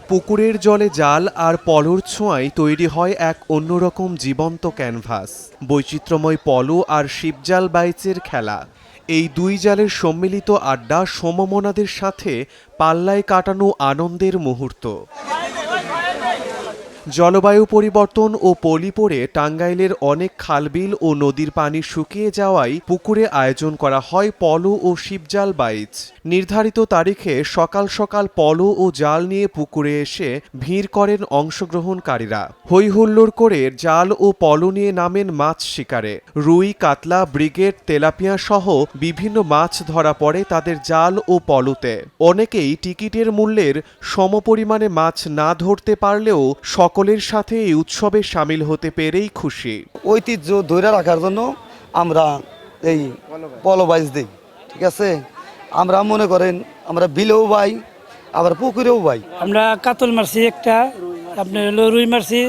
পুকুরের জলে জাল আর পলোর ছোঁয়ায় তৈরি হয় এক অন্যরকম জীবন্ত ক্যানভাস। বৈচিত্র্যময় পলো আর শিপজাল বাইচের খেলা, এই দুই জালের সম্মিলিত আড্ডা সমমনাদের সাথে পাল্লায় কাটানো আনন্দের মুহূর্ত। জলবায়ু পরিবর্তন ও পলি পড়ে টাঙ্গাইলের অনেক খালবিল ও নদীর পানি শুকিয়ে যাওয়ায় পুকুরে আয়োজন করা হয় পলো ও শিপজাল বাইচ। নির্ধারিত তারিখে সকাল সকাল পলো ও জাল নিয়ে পুকুরে এসে ভিড় করেন অংশগ্রহণকারীরা। হৈ হুল্লোড় করে জাল ও পলো নিয়ে নামেন মাছ শিকারে। রুই, কাতলা, ব্রিগেড, তেলাপিয়া সহ বিভিন্ন মাছ ধরা পড়ে তাদের জাল ও পলোতে। অনেকেই টিকিটের মূল্যের সমপরিমাণে মাছ না ধরতে পারলেও সকলের সাথে এই উৎসবে সামিল হতে পেরেই খুশি। ঐতিহ্য ধরে রাখার জন্য আমরা এই পলো বাইচ দিই, ঠিক আছে। আমরা মনে করেন আমরা বিলেও বাই, আবার পুকুরেও বাই। আমরা কাতল মারছি একটা, আপনি হলো রুই মারছি,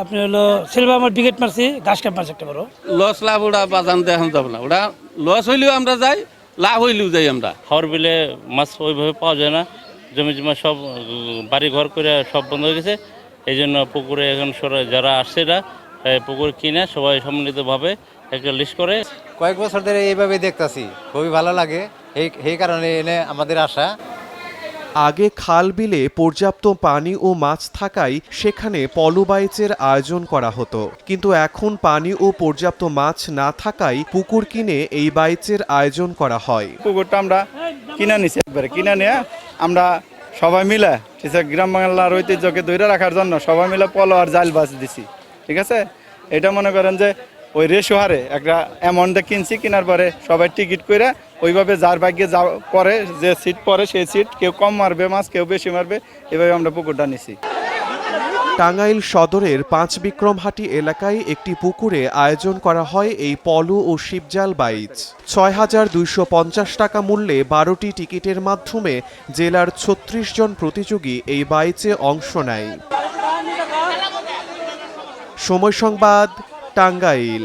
আপনি হলো সিলভার ব্রিগেড মারছি, ঘাস কাপ মারছি একটা বড়। লস লাভ ওটা বাজান দেখান যাব না, ওটা লস হইলেও আমরা যাই, লাভ হইলেও যাই। আমরা হাওর বিলে মাছ ওইভাবে পাওয়া যায় না, জমি জমা সব বাড়ি ঘর করে সব বন্ধ হয়ে গেছে। এই জন্য পুকুরে এখন যারা আসছে না পুকুর কিনে সবাই সম্মিলিতভাবে একটা লিস্ট করে। কয়েক বছর ধরে এইভাবে দেখতেছি, খুবই ভালো লাগে, এই কারণে এনে আমাদের আশা। আগে খাল বিলে পর্যাপ্ত পানি ও মাছ থাকায় সেখানে পলো বাইচের আয়োজন করা হতো, কিন্তু এখন পানি ও পর্যাপ্ত মাছ না থাকায় পুকুর কিনে এই বাইচের আয়োজন করা হয়। পুকুরটা আমরা কিনে নিছি, একবারে কিনে নিয়ে আমরা সবাই মিলে গ্রাম বাংলার ঐতিহ্যকে ধরে রাখার জন্য সবাই মিলে পলো আর জাল বাছ দিছি, ঠিক আছে। এটা মনে করেন যে ওই রেশো হারে একটা অ্যামাউন্টে কিনছি, কেনার পরে সবাই টিকিট করে ওইভাবে যার ভাগ্যে যা পরে, যে সিট পরে সেই সিট, কেউ কম মারবে মাছ, কেউ বেশি মারবে, এভাবে আমরা পুকুরটা নিছি। টাঙ্গাইল সদরের পাঁচবিক্রমহাটি এলাকায় একটি পুকুরে আয়োজন করা হয় এই পলো ও শিপজাল বাইচ। ৬,২৫০ টাকা মূল্যে ১২টি টিকিটের মাধ্যমে জেলার ৩৬ জন প্রতিযোগী এই বাইচে অংশ নেয়। সময় সংবাদ, টাঙ্গাইল।